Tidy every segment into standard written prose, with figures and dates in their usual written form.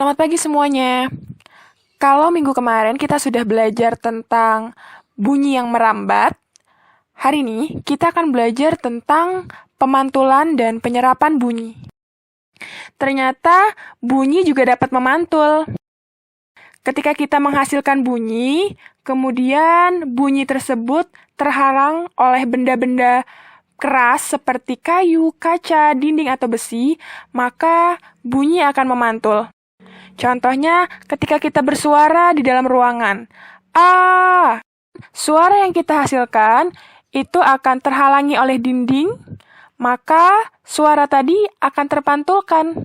Selamat pagi semuanya. Kalau minggu kemarin kita sudah belajar tentang bunyi yang merambat, hari ini kita akan belajar tentang pemantulan dan penyerapan bunyi. Ternyata bunyi juga dapat memantul. Ketika kita menghasilkan bunyi, kemudian bunyi tersebut terhalang oleh benda-benda keras seperti kayu, kaca, dinding, atau besi, maka bunyi akan memantul. Contohnya, ketika kita bersuara di dalam ruangan. Suara yang kita hasilkan itu akan terhalangi oleh dinding, maka suara tadi akan terpantulkan.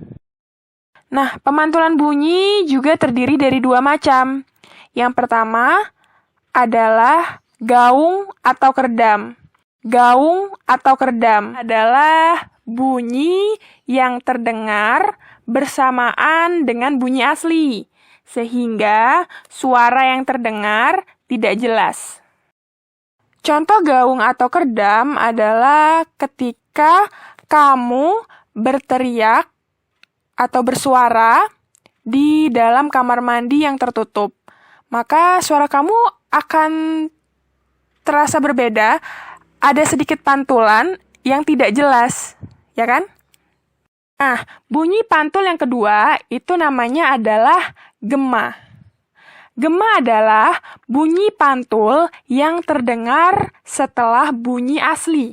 Nah, pemantulan bunyi juga terdiri dari dua macam. Yang pertama adalah gaung atau kerdam. Gaung atau kerdam adalah bunyi yang terdengar bersamaan dengan bunyi asli, sehingga suara yang terdengar tidak jelas. Contoh gaung atau kerdam adalah ketika kamu berteriak atau bersuara di dalam kamar mandi yang tertutup. Maka suara kamu akan terasa berbeda, ada sedikit pantulan yang tidak jelas, ya kan? Nah, bunyi pantul yang kedua itu namanya adalah gema. Gema adalah bunyi pantul yang terdengar setelah bunyi asli.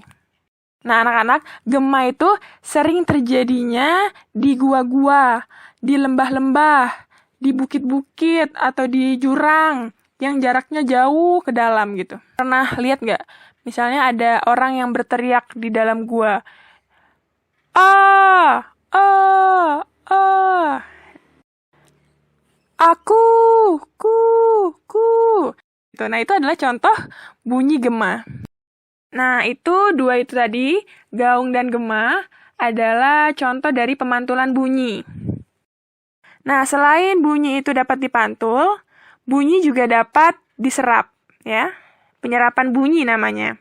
Nah, anak-anak, gema itu sering terjadinya di gua-gua, di lembah-lembah, di bukit-bukit, atau di jurang yang jaraknya jauh ke dalam gitu. Pernah lihat nggak? Misalnya ada orang yang berteriak di dalam gua. Aku, ku. Nah, itu adalah contoh bunyi gema. Nah, dua itu tadi, gaung dan gema, adalah contoh dari pemantulan bunyi. Nah, selain bunyi itu dapat dipantul, bunyi juga dapat diserap, ya. Penyerapan bunyi namanya.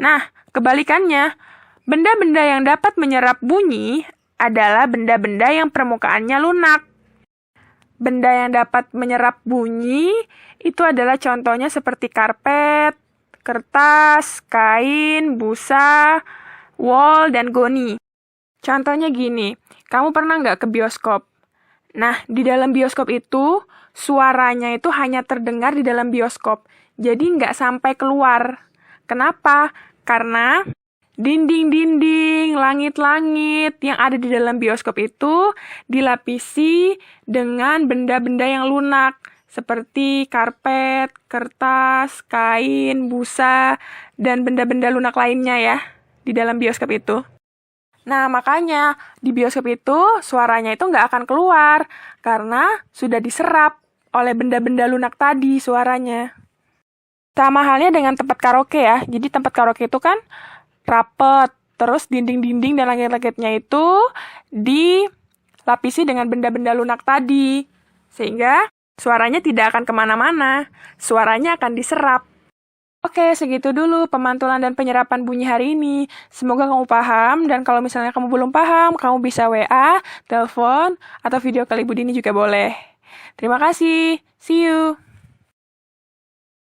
Nah, kebalikannya, benda-benda yang dapat menyerap bunyi adalah benda-benda yang permukaannya lunak. Benda yang dapat menyerap bunyi itu adalah contohnya seperti karpet, kertas, kain, busa, wol, dan goni. Contohnya gini, kamu pernah nggak ke bioskop? Nah, di dalam bioskop itu, suaranya itu hanya terdengar di dalam bioskop, jadi nggak sampai keluar. Kenapa? Karena dinding-dinding, langit-langit yang ada di dalam bioskop itu dilapisi dengan benda-benda yang lunak, seperti karpet, kertas, kain, busa, dan benda-benda lunak lainnya ya, di dalam bioskop itu. Nah, makanya di bioskop itu suaranya itu nggak akan keluar, karena sudah diserap oleh benda-benda lunak tadi suaranya. Sama halnya dengan tempat karaoke ya, jadi tempat karaoke itu kan rapet, terus dinding-dinding dan langit-langitnya itu dilapisi dengan benda-benda lunak tadi, sehingga suaranya tidak akan kemana-mana, suaranya akan diserap. Oke, segitu dulu pemantulan dan penyerapan bunyi hari ini. Semoga kamu paham, dan kalau misalnya kamu belum paham, kamu bisa WA, telepon, atau video call Ibu Dini juga boleh. Terima kasih, see you!